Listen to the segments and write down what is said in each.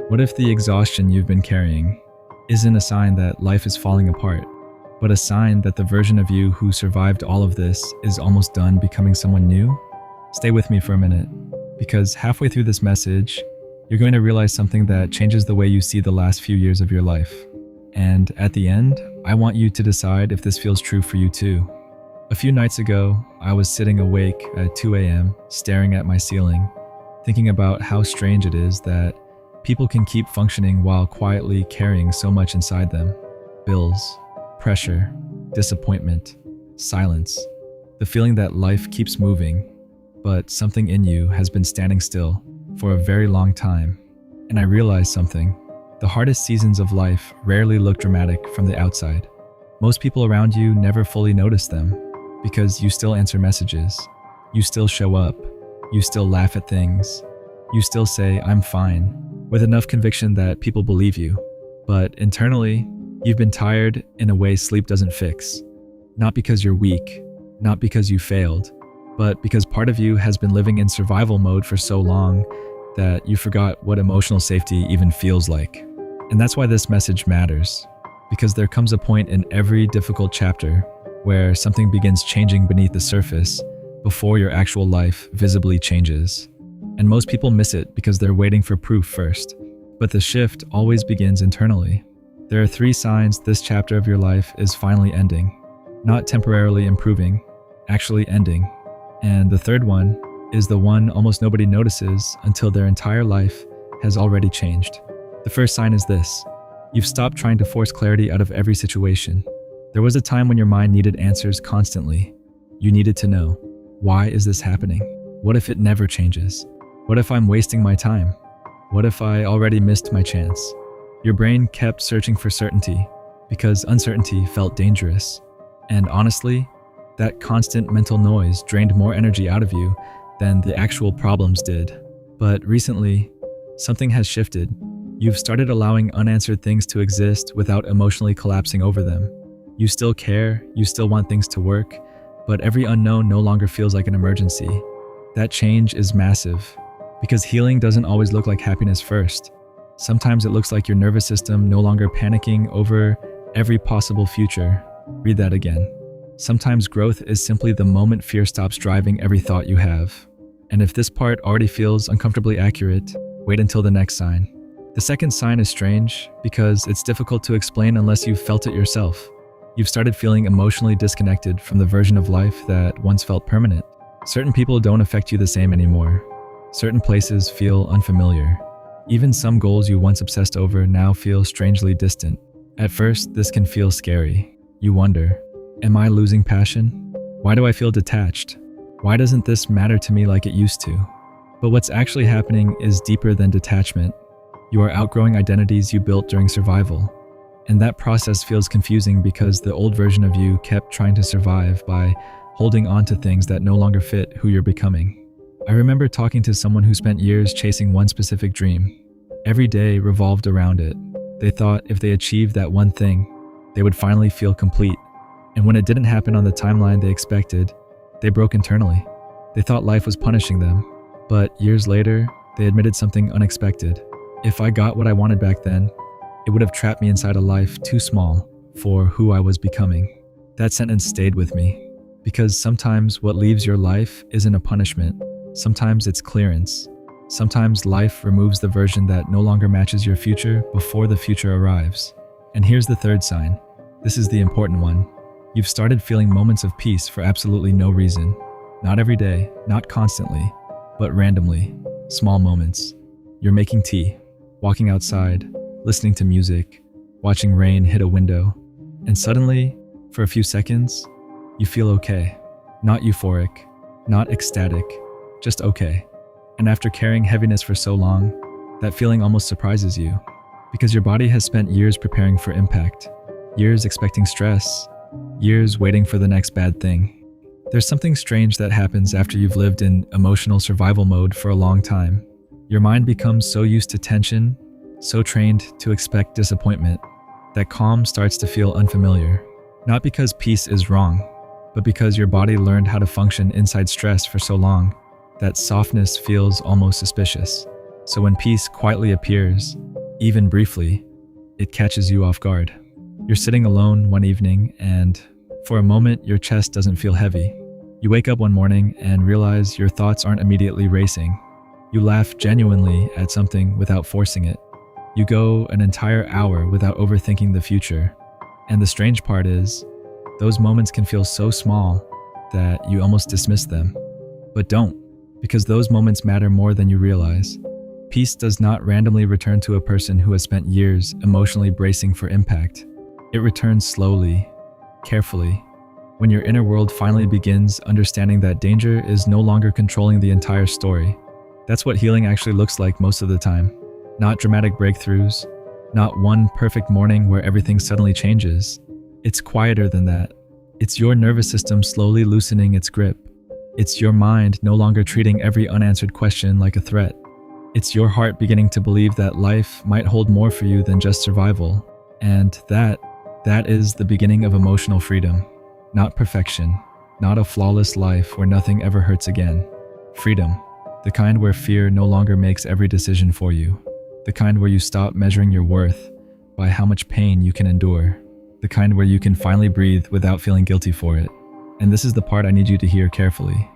What if the exhaustion you've been carrying isn't a sign that life is falling apart, but a sign that the version of you who survived all of this is almost done becoming someone new? Stay with me for a minute, because halfway through this message, you're going to realize something that changes the way you see the last few years of your life. And at the end, I want you to decide if this feels true for you too. A few nights ago, I was sitting awake at 2 a.m., staring at my ceiling, thinking about how strange it is that people can keep functioning while quietly carrying so much inside them. Bills, pressure, disappointment, silence, the feeling that life keeps moving, but something in you has been standing still for a very long time. And I realized something. The hardest seasons of life rarely look dramatic from the outside. Most people around you never fully notice them because you still answer messages, you still show up, you still laugh at things, you still say, "I'm fine," with enough conviction that people believe you. But internally, you've been tired in a way sleep doesn't fix. Not because you're weak, not because you failed, but because part of you has been living in survival mode for so long that you forgot what emotional safety even feels like. And that's why this message matters, because there comes a point in every difficult chapter where something begins changing beneath the surface before your actual life visibly changes. And most people miss it because they're waiting for proof first. But the shift always begins internally. There are 3 signs this chapter of your life is finally ending. Not temporarily improving, actually ending. And the third one is the one almost nobody notices until their entire life has already changed. The first sign is this: you've stopped trying to force clarity out of every situation. There was a time when your mind needed answers constantly. You needed to know, why is this happening? What if it never changes? What if I'm wasting my time? What if I already missed my chance? Your brain kept searching for certainty because uncertainty felt dangerous. And honestly, that constant mental noise drained more energy out of you than the actual problems did. But recently, something has shifted. You've started allowing unanswered things to exist without emotionally collapsing over them. You still care, you still want things to work, but every unknown no longer feels like an emergency. That change is massive, because healing doesn't always look like happiness first. Sometimes it looks like your nervous system no longer panicking over every possible future. Read that again. Sometimes growth is simply the moment fear stops driving every thought you have. And if this part already feels uncomfortably accurate, wait until the next sign. The second sign is strange because it's difficult to explain unless you've felt it yourself. You've started feeling emotionally disconnected from the version of life that once felt permanent. Certain people don't affect you the same anymore. Certain places feel unfamiliar. Even some goals you once obsessed over now feel strangely distant. At first, this can feel scary. You wonder, am I losing passion? Why do I feel detached? Why doesn't this matter to me like it used to? But what's actually happening is deeper than detachment. You are outgrowing identities you built during survival. And that process feels confusing because the old version of you kept trying to survive by holding on to things that no longer fit who you're becoming. I remember talking to someone who spent years chasing one specific dream. Every day revolved around it. They thought if they achieved that one thing, they would finally feel complete. And when it didn't happen on the timeline they expected, they broke internally. They thought life was punishing them. But years later, they admitted something unexpected. If I got what I wanted back then, it would have trapped me inside a life too small for who I was becoming. That sentence stayed with me, because sometimes what leaves your life isn't a punishment. Sometimes it's clearance. Sometimes life removes the version that no longer matches your future before the future arrives. And here's the third sign. This is the important one. You've started feeling moments of peace for absolutely no reason. Not every day, not constantly, but randomly. Small moments. You're making tea, walking outside, listening to music, watching rain hit a window, and suddenly, for a few seconds, you feel okay. Not euphoric, not ecstatic, just okay. And after carrying heaviness for so long, that feeling almost surprises you, because your body has spent years preparing for impact, years expecting stress, years waiting for the next bad thing. There's something strange that happens after you've lived in emotional survival mode for a long time. Your mind becomes so used to tension, so trained to expect disappointment, that calm starts to feel unfamiliar. Not because peace is wrong, but because your body learned how to function inside stress for so long that softness feels almost suspicious. So when peace quietly appears, even briefly, it catches you off guard. You're sitting alone one evening, and for a moment, your chest doesn't feel heavy. You wake up one morning and realize your thoughts aren't immediately racing. You laugh genuinely at something without forcing it. You go an entire hour without overthinking the future. And the strange part is, those moments can feel so small that you almost dismiss them. But don't, because those moments matter more than you realize. Peace does not randomly return to a person who has spent years emotionally bracing for impact. It returns slowly, carefully, when your inner world finally begins understanding that danger is no longer controlling the entire story. That's what healing actually looks like most of the time. Not dramatic breakthroughs, not one perfect morning where everything suddenly changes. It's quieter than that. It's your nervous system slowly loosening its grip. It's your mind no longer treating every unanswered question like a threat. It's your heart beginning to believe that life might hold more for you than just survival. And that is the beginning of emotional freedom. Not perfection, not a flawless life where nothing ever hurts again. Freedom, the kind where fear no longer makes every decision for you. The kind where you stop measuring your worth by how much pain you can endure. The kind where you can finally breathe without feeling guilty for it. And this is the part I need you to hear carefully.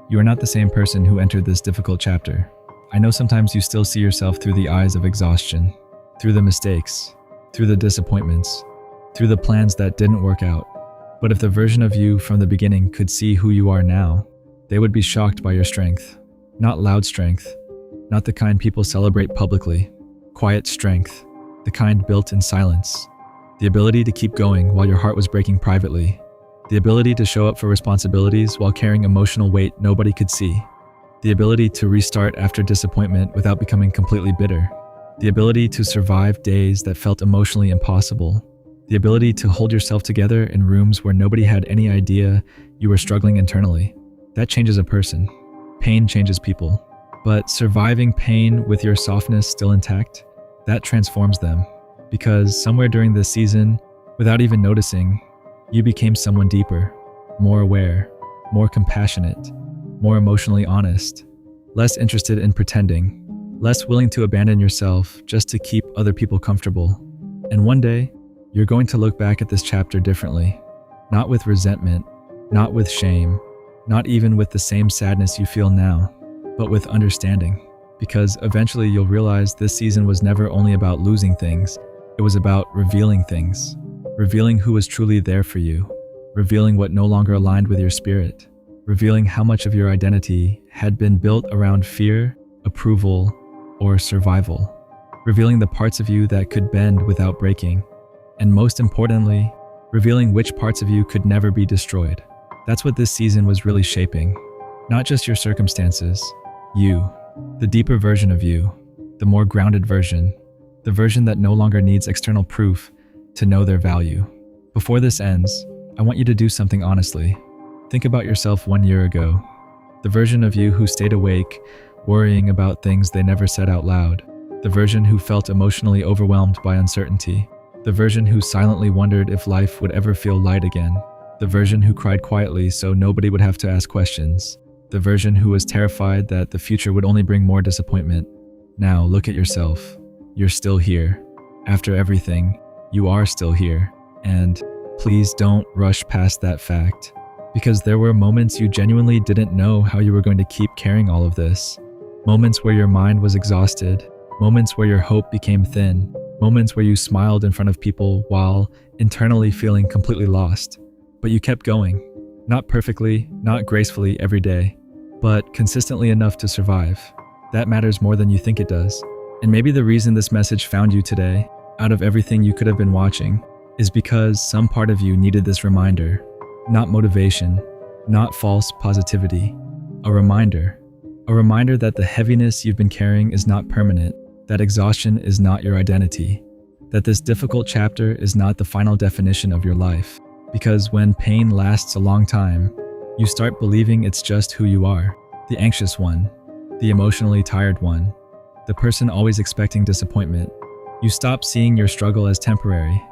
You are not the same person who entered this difficult chapter. I know sometimes you still see yourself through the eyes of exhaustion, through the mistakes, through the disappointments, through the plans that didn't work out. But if the version of you from the beginning could see who you are now, they would be shocked by your strength. Not loud strength, not the kind people celebrate publicly. Quiet strength, the kind built in silence. The ability to keep going while your heart was breaking privately. The ability to show up for responsibilities while carrying emotional weight nobody could see. The ability to restart after disappointment without becoming completely bitter. The ability to survive days that felt emotionally impossible. The ability to hold yourself together in rooms where nobody had any idea you were struggling internally. That changes a person. Pain changes people. But surviving pain with your softness still intact, that transforms them. Because somewhere during this season, without even noticing, you became someone deeper, more aware, more compassionate, more emotionally honest, less interested in pretending, less willing to abandon yourself just to keep other people comfortable. And one day, you're going to look back at this chapter differently, not with resentment, not with shame, not even with the same sadness you feel now, but with understanding. Because eventually you'll realize this season was never only about losing things, it was about revealing things, revealing who was truly there for you, revealing what no longer aligned with your spirit, revealing how much of your identity had been built around fear, approval, or survival, revealing the parts of you that could bend without breaking, and most importantly, revealing which parts of you could never be destroyed. That's what this season was really shaping. Not just your circumstances, you, the deeper version of you, the more grounded version, the version that no longer needs external proof to know their value. Before this ends, I want you to do something honestly. Think about yourself 1 year ago, the version of you who stayed awake, worrying about things they never said out loud, the version who felt emotionally overwhelmed by uncertainty, the version who silently wondered if life would ever feel light again, the version who cried quietly so nobody would have to ask questions, the version who was terrified that the future would only bring more disappointment. Now look at yourself. You're still here. After everything, you are still here. And please don't rush past that fact. Because there were moments you genuinely didn't know how you were going to keep carrying all of this. Moments where your mind was exhausted. Moments where your hope became thin. Moments where you smiled in front of people while internally feeling completely lost. But you kept going. Not perfectly, not gracefully every day, but consistently enough to survive. That matters more than you think it does. And maybe the reason this message found you today, out of everything you could have been watching, is because some part of you needed this reminder. Not motivation, not false positivity. A reminder that the heaviness you've been carrying is not permanent, that exhaustion is not your identity, that this difficult chapter is not the final definition of your life. Because when pain lasts a long time, you start believing it's just who you are, the anxious one, the emotionally tired one, the person always expecting disappointment. You stop seeing your struggle as temporary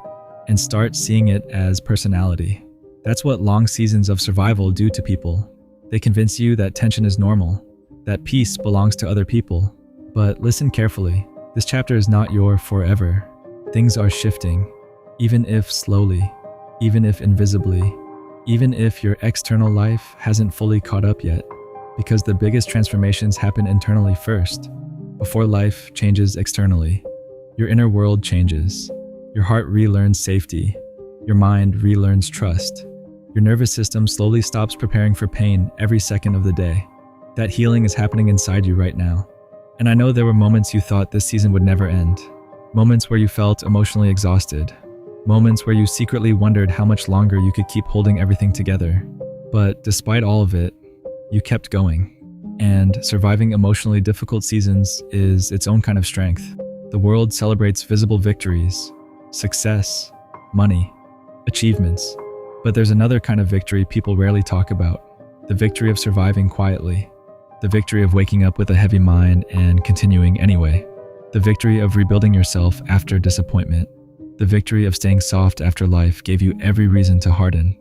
and start seeing it as personality. That's what long seasons of survival do to people. They convince you that tension is normal, that peace belongs to other people. But listen carefully. This chapter is not your forever. Things are shifting, even if slowly, even if invisibly, even if your external life hasn't fully caught up yet, because the biggest transformations happen internally first, before life changes externally. Your inner world changes. Your heart relearns safety. Your mind relearns trust. Your nervous system slowly stops preparing for pain every second of the day. That healing is happening inside you right now. And I know there were moments you thought this season would never end. Moments where you felt emotionally exhausted. Moments where you secretly wondered how much longer you could keep holding everything together. But despite all of it, you kept going. And surviving emotionally difficult seasons is its own kind of strength. The world celebrates visible victories, success, money, achievements. But there's another kind of victory people rarely talk about. The victory of surviving quietly. The victory of waking up with a heavy mind and continuing anyway. The victory of rebuilding yourself after disappointment. The victory of staying soft after life gave you every reason to harden.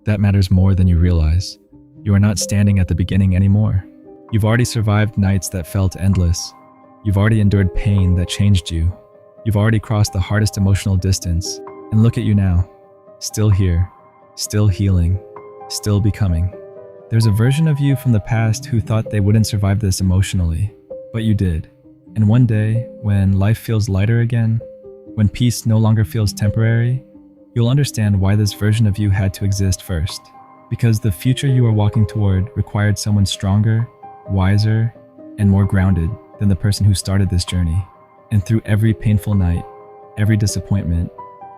That matters more than you realize. You are not standing at the beginning anymore. You've already survived nights that felt endless. You've already endured pain that changed you. You've already crossed the hardest emotional distance. And look at you now. Still here. Still healing. Still becoming. There's a version of you from the past who thought they wouldn't survive this emotionally. But you did. And one day, when life feels lighter again, when peace no longer feels temporary, you'll understand why this version of you had to exist first. Because the future you are walking toward required someone stronger, wiser, and more grounded than the person who started this journey. And through every painful night, every disappointment,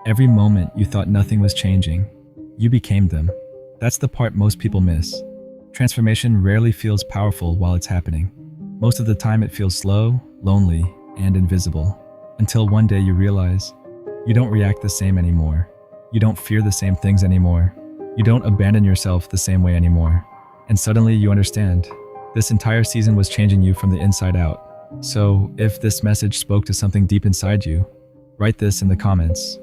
every moment you thought nothing was changing, you became them. That's the part most people miss. Transformation rarely feels powerful while it's happening. Most of the time it feels slow, lonely, and invisible. Until one day you realize you don't react the same anymore. You don't fear the same things anymore. You don't abandon yourself the same way anymore. And suddenly you understand, this entire season was changing you from the inside out. So if this message spoke to something deep inside you, write this in the comments.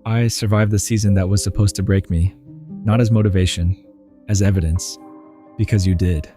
I survived the season that was supposed to break me, not as motivation, as evidence, because you did.